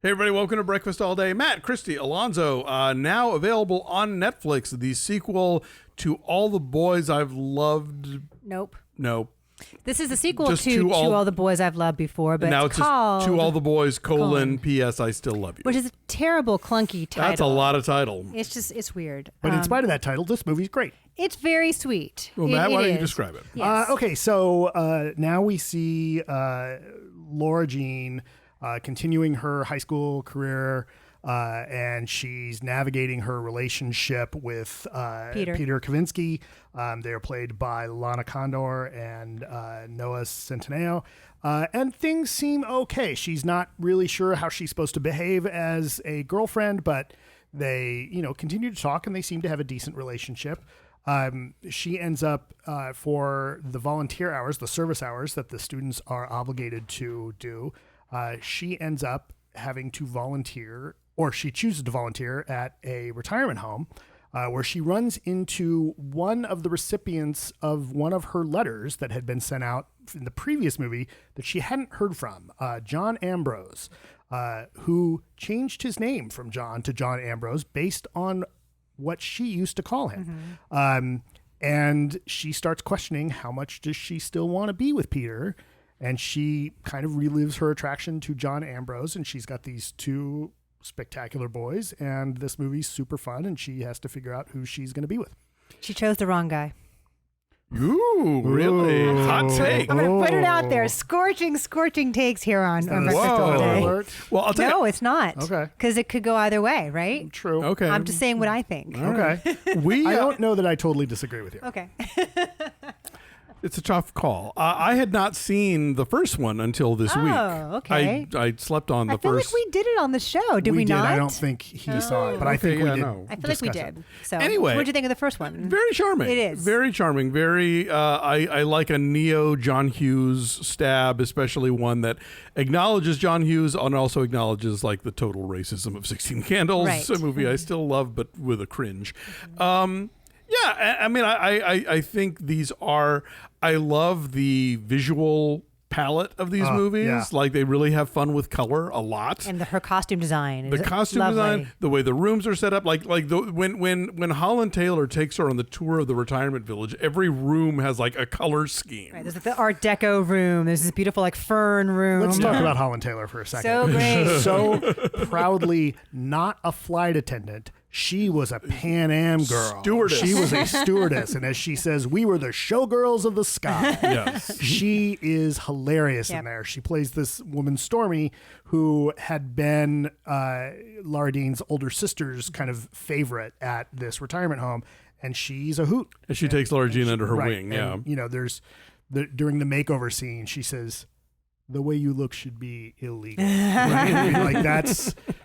Hey everybody, welcome to Breakfast All Day. Matt, Christy, Alonso, now available on Netflix, the sequel to All the Boys I've Loved. Nope. This is the sequel to All the Boys I've Loved Before, but now it's called... To All the Boys, P.S. I Still Love You. Which is a terrible, clunky title. That's a lot of title. It's weird. But in spite of that title, this movie's great. It's very sweet. Well, Matt, why don't you describe it? Yes. Okay, so now we see Laura Jean continuing her high school career, and she's navigating her relationship with Peter Kavinsky. They're played by Lana Condor and Noah Centineo. And things seem okay. She's not really sure how she's supposed to behave as a girlfriend, but they, continue to talk and they seem to have a decent relationship. She ends up for the volunteer hours, the service hours that the students are obligated to do. She ends up having to volunteer, or she chooses to volunteer at a retirement home where she runs into one of the recipients of one of her letters that had been sent out in the previous movie that she hadn't heard from, John Ambrose, who changed his name from John to John Ambrose based on what she used to call him. Mm-hmm. And she starts questioning how much does she still want to be with Peter. And she kind of relives her attraction to John Ambrose, and she's got these two spectacular boys, and this movie's super fun, and she has to figure out who she's going to be with. She chose the wrong guy. Ooh, really? Ooh. Hot take. I'm going to put it out there. Scorching takes here on Breakfast All Day. Alert? Well, I'll tell you. No, it's not. Okay. Because it could go either way, right? True. Okay. I'm just saying what I think. Okay. I don't know that I totally disagree with you. Okay. It's a tough call. I had not seen the first one until this week. Oh, okay. I slept on the I feel first. like we did it on the show. Did we did. not? I don't think he saw it, but I Okay, think we yeah, did. no. I feel like we discuss did. it. So, Anyway. what did you think of the first one? Very charming. It is. Very charming. Very, I like a neo John Hughes stab, especially one that acknowledges John Hughes and also acknowledges like the total racism of 16 Candles, Right. a movie I still love, but with a cringe. Yeah, I mean, I think these are, I love the visual palette of these movies. yeah. Like they really have fun with color a lot. And her costume design. The is costume lovely. design, the way the rooms are set up, when Holland Taylor takes her on the tour of the retirement village, every room has like a color scheme. Right, there's like the Art Deco room. There's this beautiful like fern room. Let's talk about Holland Taylor for a second. So great. So proudly not a flight attendant. She was a Pan Am girl. Stewardess. She was a stewardess. And as she says, we were the showgirls of the sky. Yes. She is hilarious Yep. in there. She plays this woman, Stormy, who had been Laura Dean's older sister's kind of favorite at this retirement home. And she's a hoot. And she takes Laura Jean under her Right. wing. Yeah. And, there's during the makeover scene, she says, the way you look should be illegal. Right? I mean, like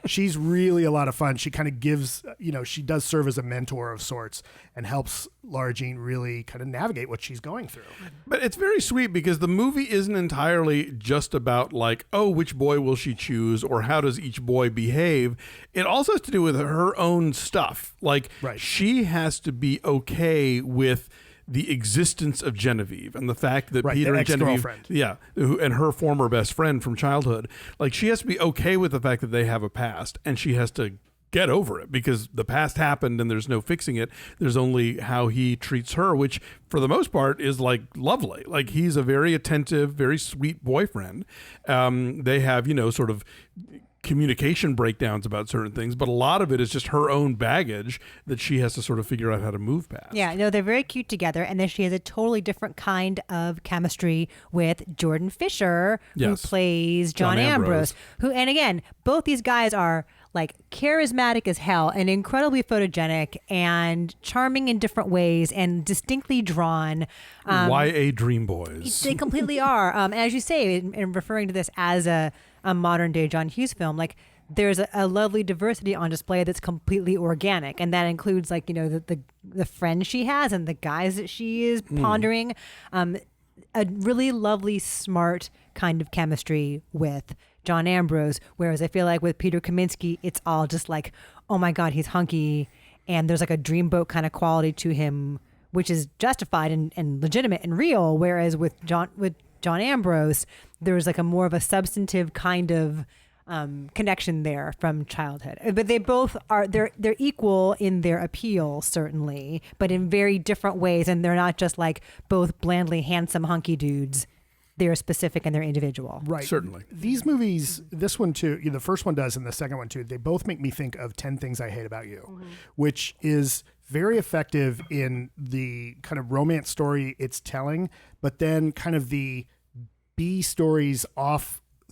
she's really a lot of fun. She kind of gives, she does serve as a mentor of sorts and helps Laura Jean really kind of navigate what she's going through. But it's very sweet because the movie isn't entirely just about like, oh, which boy will she choose or how does each boy behave? It also has to do with her own stuff. Like Right. she has to be okay with the existence of Genevieve and the fact that Right, Peter the and Genevieve, ex-girlfriend. and her former best friend from childhood, like she has to be okay with the fact that they have a past and she has to get over it because the past happened and there's no fixing it. There's only how he treats her, which for the most part is like lovely. Like he's a very attentive, very sweet boyfriend. They have, sort of communication breakdowns about certain things, but a lot of it is just her own baggage that she has to sort of figure out how to move past. Yeah, no, they're very cute together, and then she has a totally different kind of chemistry with Jordan Fisher, Yes. who plays John Ambrose. And again, both these guys are like charismatic as hell and incredibly photogenic and charming in different ways and distinctly drawn. YA Dream Boys. They completely are. As you say, in referring to this as a modern day John Hughes film, like there's a lovely diversity on display that's completely organic, and that includes like the friends she has and the guys that she is pondering. A really lovely, smart kind of chemistry with John Ambrose, whereas I feel like with Peter Kaminsky, it's all just like, oh my God, he's hunky, and there's like a dreamboat kind of quality to him, which is justified and legitimate and real. Whereas with John Ambrose, there's like a more of a substantive kind of connection there from childhood. But they both are they're equal in their appeal, certainly, but in very different ways. And they're not just like both blandly handsome hunky dudes. They're specific and they're individual. Right. Certainly. These movies, this one too, the first one does and the second one too, they both make me think of 10 Things I Hate About You, which is very effective in the kind of romance story it's telling, but then kind of the B stories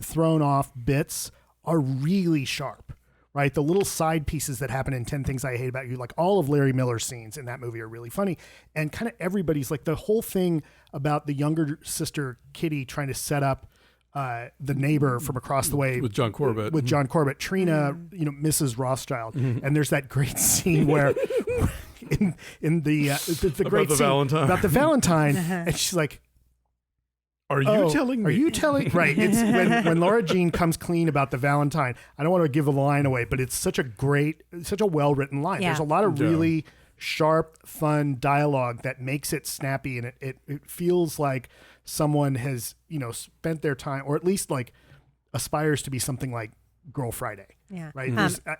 thrown off bits are really sharp, right? The little side pieces that happen in 10 Things I Hate About You, like all of Larry Miller's scenes in that movie are really funny. And kind of everybody's like the whole thing about the younger sister, Kitty, trying to set up the neighbor from across the way with John Corbett. Trina, Mrs. Rothschild. And there's that great scene where in the great the scene Valentine. about the Valentine, and she's like, Are you telling me? Are you telling? Right. It's when Laura Jean comes clean about the Valentine. I don't want to give a line away, but it's such a well-written line. Yeah. There's a lot of really sharp, fun dialogue that makes it snappy, and it feels like someone has, spent their time, or at least like aspires to be something like Girl Friday. Yeah. Right.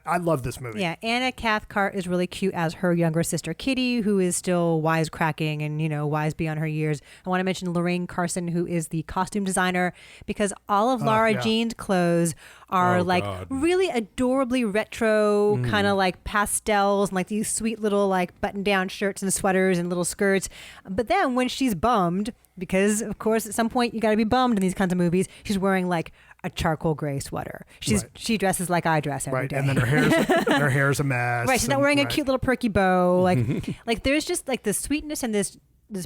I love this movie. Yeah. Anna Cathcart is really cute as her younger sister Kitty, who is still wisecracking and, wise beyond her years. I want to mention Lorraine Carson, who is the costume designer, because all of Laura Jean's clothes are really adorably retro, kind of like pastels and like these sweet little like button down shirts and sweaters and little skirts. But then when she's bummed, because of course at some point you got to be bummed in these kinds of movies, she's wearing like a charcoal gray sweater. She dresses like I dress every day. And then her hair's a mess. Right. She's not wearing a cute little perky bow. Like there's just like the sweetness and this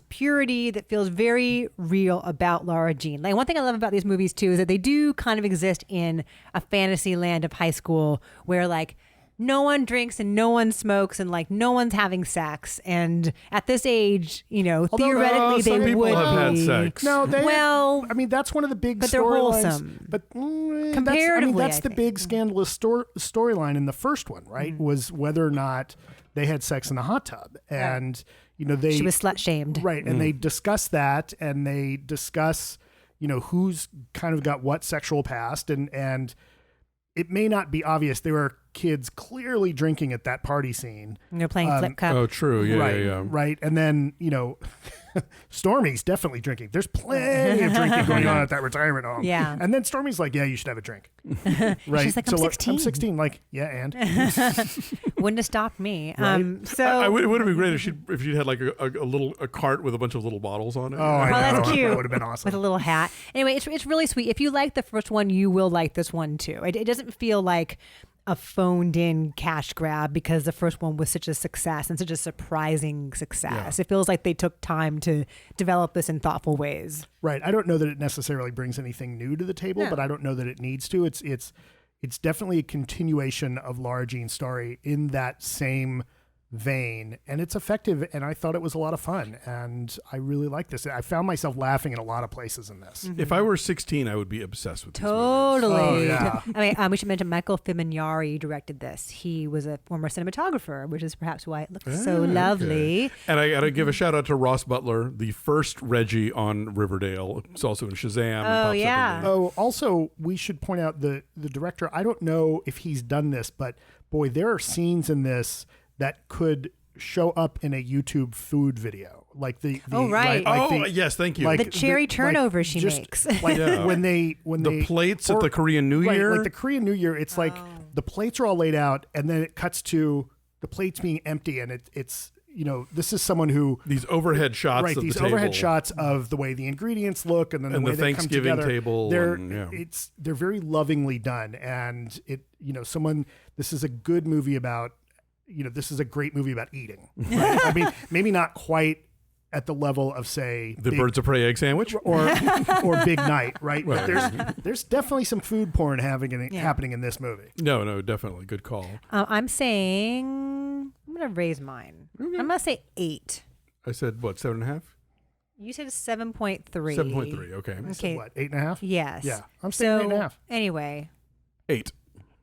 purity that feels very real about Laura Jean. Like one thing I love about these movies too is that they do kind of exist in a fantasy land of high school where like no one drinks and no one smokes and like no one's having sex. And at this age, theoretically some they people would have be. had sex. No, I mean, that's one of the big but they're storylines. wholesome. But Comparatively, that's I the think. big scandalous storyline in the first one, right? Was whether or not they had sex in the hot tub, and She was slut shamed. right, and they discuss that, and they discuss who's kind of got what sexual past, and it may not be obvious. There were kids clearly drinking at that party scene. And they're playing flip cup. Oh, true. Yeah, Right. And then, Stormy's definitely drinking. There's plenty of drinking going on at that retirement home. Yeah. And then Stormy's like, yeah, you should have a drink. Right. She's like, I'm 16. I'm 16. Like, yeah, and? Wouldn't have stopped me. Right. So it would have been great if she'd had like a cart with a bunch of little bottles on it. Oh, I know. that's cute. That would have been awesome. With a little hat. Anyway, it's really sweet. If you like the first one, you will like this one too. It doesn't feel like a phoned in cash grab because the first one was such a success and such a surprising success. Yeah. It feels like they took time to develop this in thoughtful ways. Right. I don't know that it necessarily brings anything new to the table, No. but I don't know that it needs to. It's definitely a continuation of Laura Jean's story in that same vein, and it's effective, and I thought it was a lot of fun, and I really like this. I found myself laughing in a lot of places in this. If I were 16, I would be obsessed with these movies. Totally. Oh, yeah. I mean, we should mention Michael Fimognari directed this. He was a former cinematographer, which is perhaps why it looks so lovely. Okay. And I got to give a shout out to Ross Butler, the first Reggie on Riverdale. It's also in Shazam. Oh, yeah. Oh, also, we should point out the director. I don't know if he's done this, but boy, there are scenes in this that could show up in a YouTube food video, like the right. Yes, thank you. like The cherry turnover she just makes. Like Yeah. when they the plates at the Korean New right, Year. like the Korean New Year, it's like the plates are all laid out, and then it cuts to the plates being empty, and it's this is someone who these overhead shots right of these the table. overhead shots of the way the ingredients look, and then And the way the they Thanksgiving come together. table They're and, they're very lovingly done, and it this is a good movie about. This is a great movie about eating. Right? I mean, maybe not quite at the level of, say, The Birds of Prey egg sandwich? or Big Night, right? Right. But there's definitely some food porn happening in this movie. No, definitely. Good call. I'm saying, I'm going to raise mine. Okay. I'm going to say 8. I said, what, 7.5? You said 7.3. 7.3, okay. I Okay. said, what, 8.5? Yes. Yeah, I'm saying 8.5. Anyway, 8.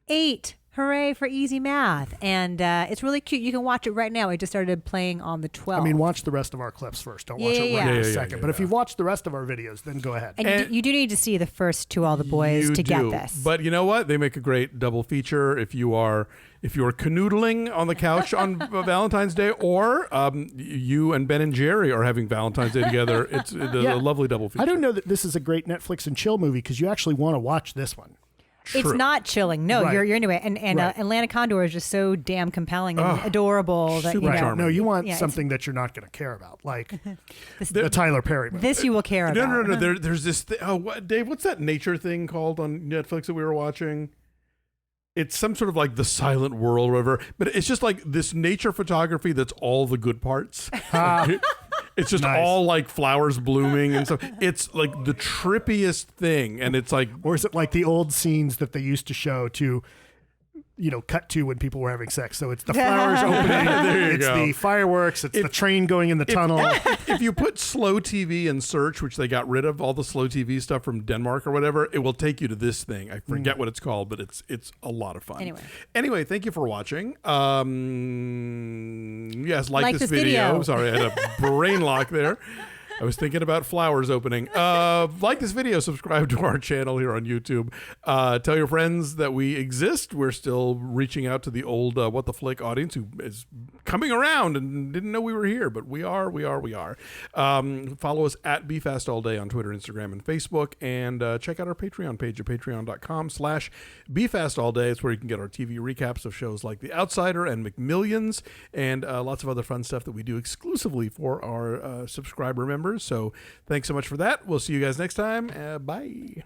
8. Hooray for easy math. And it's really cute. You can watch it right now. It just started playing on the 12th. I mean, watch the rest of our clips first. Don't watch it right in a second. But if you've watched the rest of our videos, then go ahead. And you do need to see the first To All the Boys to get this. But you know what? They make a great double feature if you are canoodling on the couch on Valentine's Day, or you and Ben and Jerry are having Valentine's Day together. It's a lovely double feature. I don't know that this is a great Netflix and chill movie because you actually want to watch this one. True. It's not chilling. No, Right. you're into it. And Lana Condor is just so damn compelling and adorable. That, super charming. No, you want something that you're not going to care about, like the Tyler Perry movie. This you will care about. No. There's this thing. Dave, what's that nature thing called on Netflix that we were watching? It's some sort of like the silent world or whatever, but it's just like this nature photography that's all the good parts. It's just all like flowers blooming and stuff. It's like the trippiest thing. And it's like, or is it like the old scenes that they used to show to, cut to when people were having sex? So it's the flowers opening, it's the fireworks, it's the train going in the tunnel. If you put slow TV in search, which they got rid of all the slow TV stuff from Denmark or whatever, it will take you to this thing. I forget what it's called, but it's a lot of fun. Anyway, thank you for watching. Yes, like this video. Sorry, I had a brain lock there. I was thinking about flowers opening. Like this video, subscribe to our channel here on YouTube. Tell your friends that we exist. We're still reaching out to the old What the Flick audience who is coming around and didn't know we were here, but we are. Follow us at BeFastAllDay on Twitter, Instagram, and Facebook, and check out our Patreon page at patreon.com/BeFastAllDay. It's where you can get our TV recaps of shows like The Outsider and McMillions, and lots of other fun stuff that we do exclusively for our subscriber members. So thanks so much for that. We'll see you guys next time. Bye.